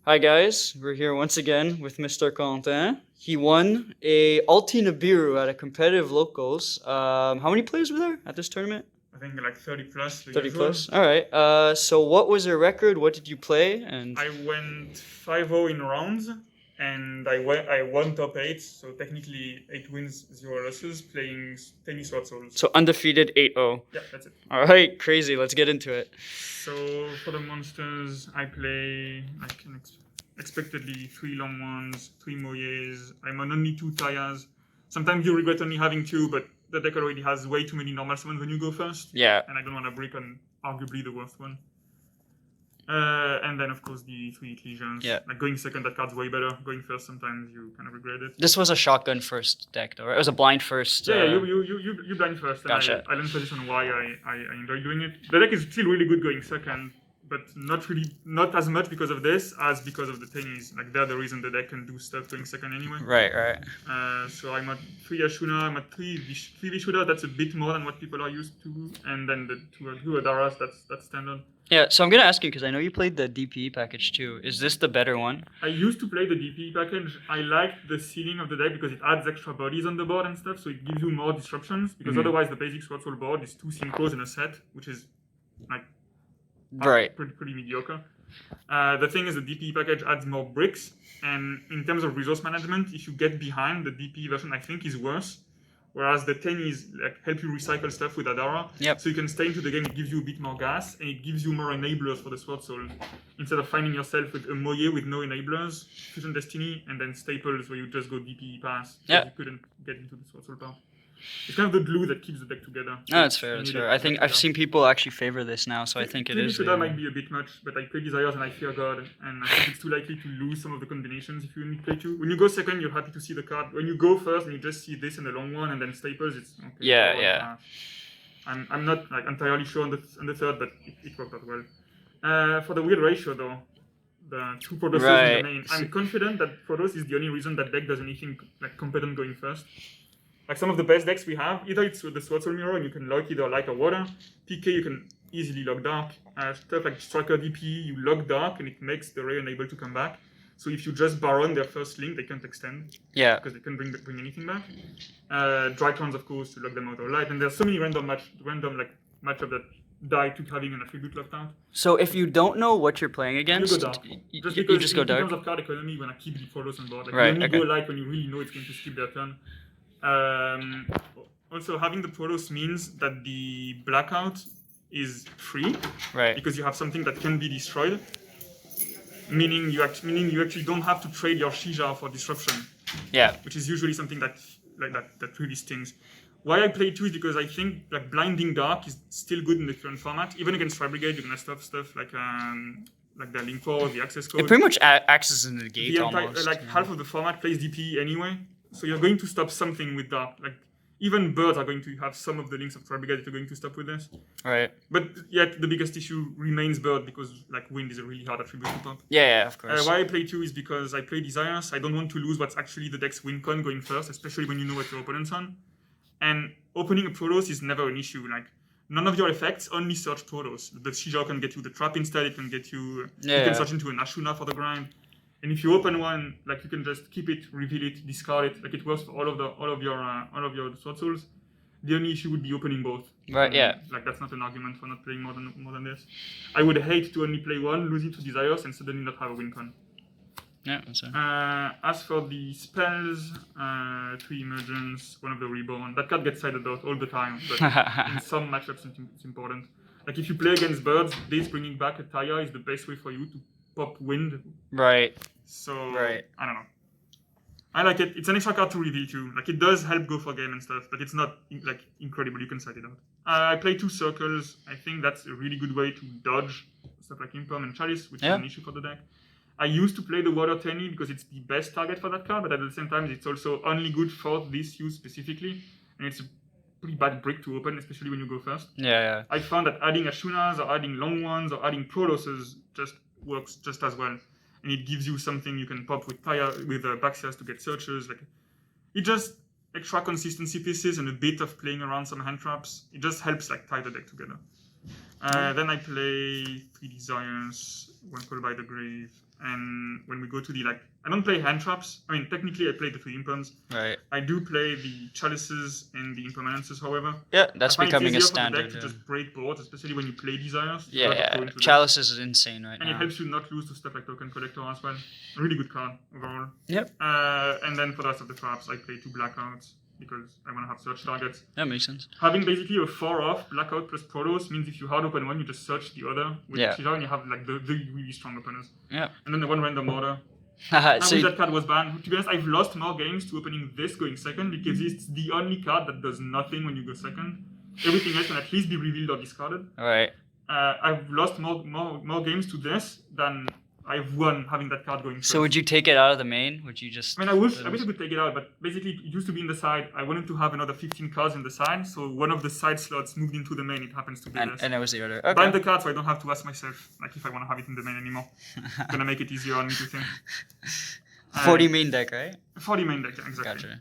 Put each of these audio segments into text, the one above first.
Hi guys, we're here once again with Mr. Corentin. He won a Alti-Nibiru at a competitive locals. How many players were there at this tournament? I think like 30 plus. 30 plus. All right. So what was your record? What did you play? And I went 5-0 in rounds, and I won top 8, so technically 8 wins, 0 losses, playing Tenyi Swordsoul. so undefeated 8-0. Yeah, that's it. All right, crazy. Let's get into it. So for the monsters, I play expectedly 3 long ones, 3 moyes. I'm on only 2 tires. Sometimes you regret only having 2, but the deck already has way too many normal summons when you go first. Yeah. And I don't want to break on arguably the worst one. And then, of course, the 3 legions. Yeah. Like going second, that card's way better. Going first, sometimes you kind of regret it. This was a shotgun first deck, though, right? It was a blind first. Yeah, you blind first. And Gotcha. I learned position why I enjoy doing it. The deck is still really good going second, but not as much because of this as because of the Tenyis. Like, they're the reason the deck can do stuff going second anyway. Right. So I'm at 3 Ashuna, I'm at 3 Vishuddha. That's a bit more than what people are used to. And then the 2 Adaras, that's standard. Yeah, so I'm going to ask you, because I know you played the DPE package too. Is this the better one? I used to play the DPE package. I liked the ceiling of the deck because it adds extra bodies on the board and stuff, so it gives you more disruptions. Because otherwise, the basic Swordsoul board is 2 synchros in a set, which is like pretty mediocre. The thing is, the DPE package adds more bricks, and in terms of resource management, if you get behind, the DPE version, I think, is worse. Whereas the Tenyis help you recycle stuff with Adara. Yep. So you can stay into the game, it gives you a bit more gas, and it gives you more enablers for the Swordsoul. Instead of finding yourself with a Moye with no enablers, Fusion Destiny, and then Staples where you just go DPE pass. Because you couldn't get into the Swordsoul part. It's kind of the glue that keeps the deck together. No, that's fair. That's fair. I think I've seen people actually favor this now, so I think it is. That might be a bit much, but I play Desires and I Fear God, and I think it's too likely to lose some of the combinations if you only play 2. When you go second, you're happy to see the card. When you go first and you just see this and the long one and then Staples, it's okay. Yeah. I'm not like entirely sure on the third, but it worked out well. For the weird ratio though, the 2 Protos in the main, I'm confident that Protos is the only reason that deck does anything like competent going first. Like some of the best decks we have, either it's with the Swordsoul Mirror and you can lock either Light or Water. PK, you can easily lock Dark. Stuff like Striker DP, you lock Dark and it makes the Ray unable to come back. So if you just Baron their first link, they can't extend. Yeah. Because they can't bring anything back. Drytrons, of course, to lock them out of light. And there's so many random matchup that die to having an attribute left out. So if you don't know what you're playing against, you go Dark. You just go Dark. In terms of card economy, you want to keep the Protos on board. Like right. You only go light when you really know it's going to skip their turn. Also, having the Protos means that the blackout is free, right? Because you have something that can be destroyed, meaning you actually don't have to trade your Shija for disruption. Yeah, which is usually something that really stings. Why I play 2 is because I think like Blinding Dark is still good in the current format. Even against Tri-Brigade, you're gonna stop stuff like the link code, the access code. It pretty much acts as a negate almost. Half of the format plays DP anyway. So you're going to stop something with Dark. Like, even birds are going to have some of the links of Tri-Brigade if you're going to stop with this. Right. But yet, the biggest issue remains bird because, like, wind is a really hard attribute to pop. Yeah, of course. Why I play 2 is because I play Desires. I don't want to lose what's actually the deck's win con going first, especially when you know what your opponent's on. And opening a Protos is never an issue. Like, none of your effects, only search Protos. The Shija can get you the trap instead, it can get you... you can search into an Ashuna for the grind. And if you open one, like you can just keep it, reveal it, discard it. Like it works for all of your Swordsouls. The only issue would be opening both. Right. Yeah. Like that's not an argument for not playing more than this. I would hate to only play one, lose it to Desires, and suddenly not have a win con. Yeah. That's it. As for the spells, 3 Emergence, 1 of the Reborn. That card gets sided out all the time, but in some matchups it's important. Like if you play against birds, this bringing back a Taya is the best way for you to pop wind. Right. So, I don't know. I like it. It's an extra card to reveal too. Like, it does help go for game and stuff, but it's not, like, incredible. You can side it out. I play 2 circles. I think that's a really good way to dodge stuff like Imperm and Chalice, which is an issue for the deck. I used to play the Water Tenyi because it's the best target for that card, but at the same time, it's also only good for this use specifically, and it's a pretty bad brick to open, especially when you go first. Yeah. I found that adding Ashunas or adding long ones or adding Protoses just works just as well, and it gives you something you can pop with Baxias to get searches. Like, it just extra consistency pieces and a bit of playing around some hand traps. It just helps like tie the deck together. Then I play 3 Desires, one called by the Grave, and when we go to the I don't play hand traps. I mean, technically I play the 3 imperms. Right. I do play the chalices and the impermanences, however. Yeah, that's becoming a it's easier standard. For the deck to just break boards, especially when you play Desires. Yeah. Chalices is insane right now. And it helps you not lose to stuff like Token Collector as well. Really good card overall. Yep. And then for the rest of the traps, I play 2 Blackouts because I want to have search targets. That makes sense. Having basically a 4-off Blackout plus Protos means if you hard open one, you just search the other, which is how you have the really strong opponents. Yeah. And then the 1 random order. So that card was banned. To be honest, I've lost more games to opening this going second because it's the only card that does nothing when you go second. Everything else can at least be revealed or discarded. Right. I've lost more games to this than I've won having that card going first. So would you take it out of the main? Would you just... I mean, I wish I could take it out, but basically it used to be in the side. I wanted to have another 15 cards in the side, so one of the side slots moved into the main. It happens to be this. And it was the order. Okay. Bind the card so I don't have to ask myself if I want to have it in the main anymore. Gonna make it easier on me to think. 40 main deck, right? 40 main deck, yeah, exactly. Gotcha.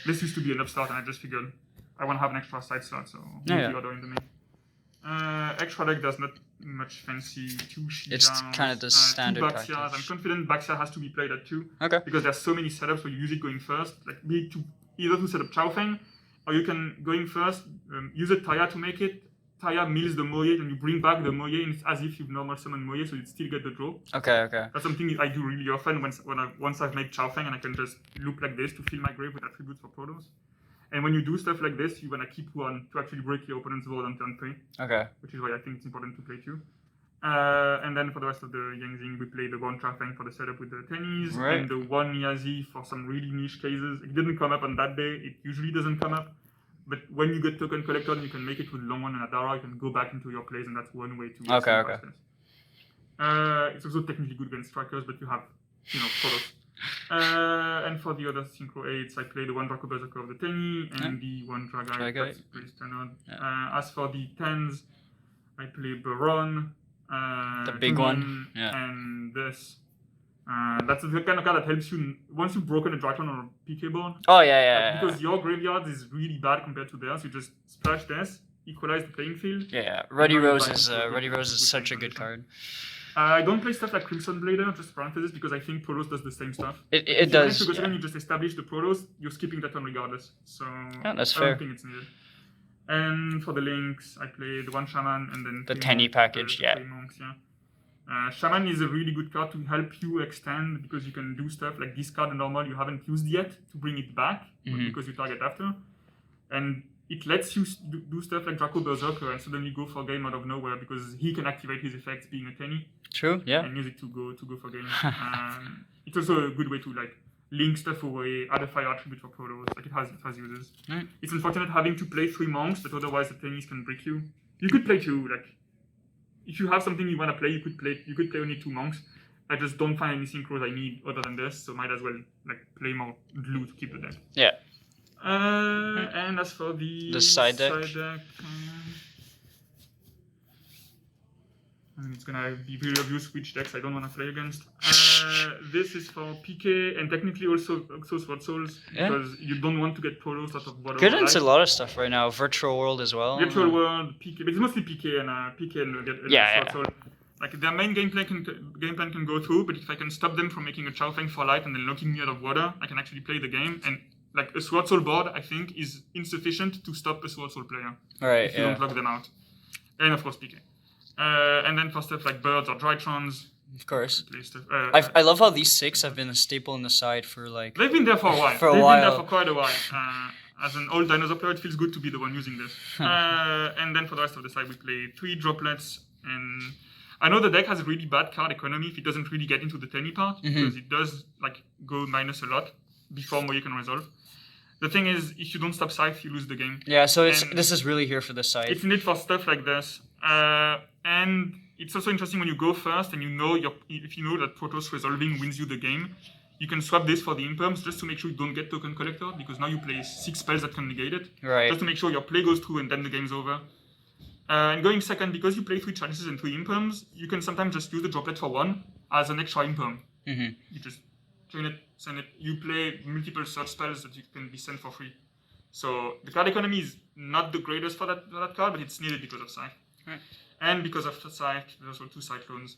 This used to be an upstart, and I just figured I want to have an extra side slot, so move the order in the main. Extra deck does not much fancy. 2 Shizans. It's kind of the standard 2 practice. Baxias. I'm confident Baxia has to be played at 2. Okay. Because there's so many setups where you use it going first. Either to set up Chaofeng, or you can, going first, use a Taya to make it. Taya mills the Moye, and you bring back the Moye, and it's as if you've normal summoned Moye, so you still get the draw. Okay. That's something I do really often once I've made Chaofeng, and I can just look like this to fill my grave with attributes for Protos. And when you do stuff like this, you want to keep one to actually break your opponent's board on turn 3. Okay. Which is why I think it's important to play 2. And then for the rest of the Yangzing, we play the 1 Chaofeng for the setup with the Tennis, and the 1 Yazi for some really niche cases. It didn't come up on that day. It usually doesn't come up. But when you get Token Collector, you can make it with Long One and Adara. You can go back into your plays, and that's one way to... Okay. It's also technically good against strikers, but you have, Protos. And for the other Synchro 8s, I play the 1 Draco Berserker of the Tenyi and the 1 Dragai. That's pretty standard. As for the 10s, I play Baron, the big one, and this. That's the kind of card that helps you once you've broken a Drytron or a PK board. Oh, yeah. Because your graveyard is really bad compared to theirs. You just splash this, equalize the playing field. Yeah. Ruddy Rose is such a good card. I don't play stuff like Crimson Blader, just parenthesis, because I think Protos does the same stuff. It does. Because when you just establish the Protos, you're skipping that turn regardless. So that's I fair. don't think it's needed. And for the links, I play the 1 Shaman and then the Tenyi package, three monks, Shaman is a really good card to help you extend because you can do stuff like discard a normal you haven't used yet to bring it back because you target after. And it lets you do stuff like Draco Berserker and suddenly go for game out of nowhere because he can activate his effects being a Tenyi. True, yeah. And use it to go for game. It's also a good way to link stuff away, add a fire attribute for Protos. It has uses. Right. It's unfortunate having to play 3 monks, but otherwise the Tennis can break you. You could play 2, if you have something you want to play, you could play only 2 monks. I just don't find any synchros I need other than this, so might as well play more glue to keep the deck. Yeah. And as for the side deck, it's gonna be very obvious which decks I don't want to play against. This is for PK and technically also Sword-Souls because you don't want to get Protos out of water. Good into a lot of stuff right now. Virtual World as well. Virtual World, PK, but it's mostly PK and Sword-Soul. Their main game plan can go through, but if I can stop them from making a Chaofeng for light and then locking me out of water, I can actually play the game. And a Sword-Soul board, I think, is insufficient to stop a Sword-Soul player. Right. If you don't lock them out. And of course PK. And then for stuff like birds or Drytrons. Of course. Stuff, I love how these 6 have been a staple in the side for They've been there for a while. They've been there for quite a while. As an old dinosaur player, it feels good to be the one using this. And then for the rest of the side, we play 3 droplets. And I know the deck has a really bad card economy if it doesn't really get into the Tenyi part. Because it does go minus a lot before Moye can resolve. The thing is, if you don't stop Scythe, you lose the game. Yeah, so this is really here for the side. It's neat for stuff like this. And it's also interesting when you go first and if you know that Protos resolving wins you the game, you can swap this for the imperms just to make sure you don't get Token Collector because now you play 6 spells that can negate it. Right. Just to make sure your play goes through and then the game's over. And going second, because you play 3 chalices and 3 imperms, you can sometimes just use the droplet for 1 as an extra imperm. You just train it, send it. You play multiple search spells that you can be sent for free. So the card economy is not the greatest for that card, but it's needed because of Scythe. Right. And because of the scythe, there's also 2 cyclones.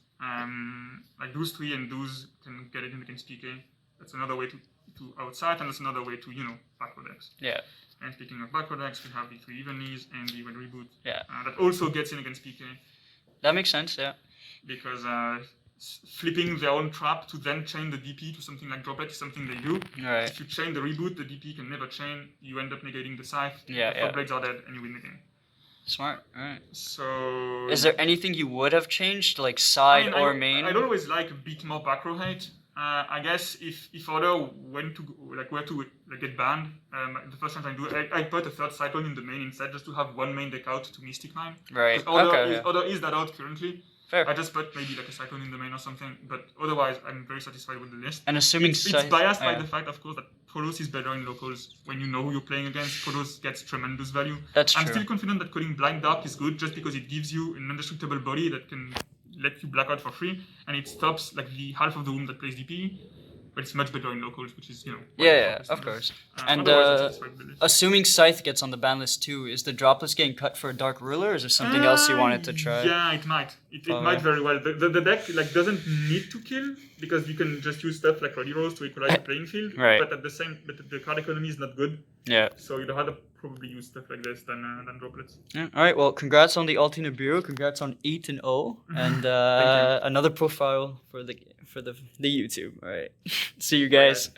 Like those 3 and those can get it in against PK. That's another way to outside, and that's another way to, backward X. Yeah. And speaking of backward X, we have the 3 evenlies and the red reboot. Yeah. That also gets in against PK. That makes sense, yeah. Because flipping their own trap to then chain the DP to something like droplet is something they do. Right. If you chain the reboot, the DP can never chain. You end up negating the scythe. Yeah, the 4 blades are dead, and you win the game. Smart. All right. So. Is there anything you would have changed, like side or main? I'd always like a bit more back row height. I guess if order were to get banned, the first time I do, I put a 3rd cyclone in the main instead, just to have 1 main deck out to Mystic Mine. Right. Order is that out currently. Fair. I just put maybe like a cyclone in the main or something, but otherwise I'm very satisfied with the list. And assuming it's biased by the fact, of course, that Protos is better in locals. When you know who you're playing against, Protos gets tremendous value. That's true. I'm still confident that calling Blind Dark is good, just because it gives you an indestructible body that can let you black out for free, and it stops like the half of the room that plays DP. But it's much better in locals, which is, of course. And assuming Scythe gets on the ban list too, is the dropless getting cut for a Dark Ruler, or is there something else you wanted to try? Yeah, it might. It might very well. The deck doesn't need to kill, because you can just use stuff like Ruddy Rose to equalize the playing field. Right. But the card economy is not good. Yeah. So you'd rather probably use stuff like this than droplets. Yeah. All right. Well, congrats on the Alti-Nibiru. Congrats on 8-0, and another profile for the YouTube. All right. See you guys.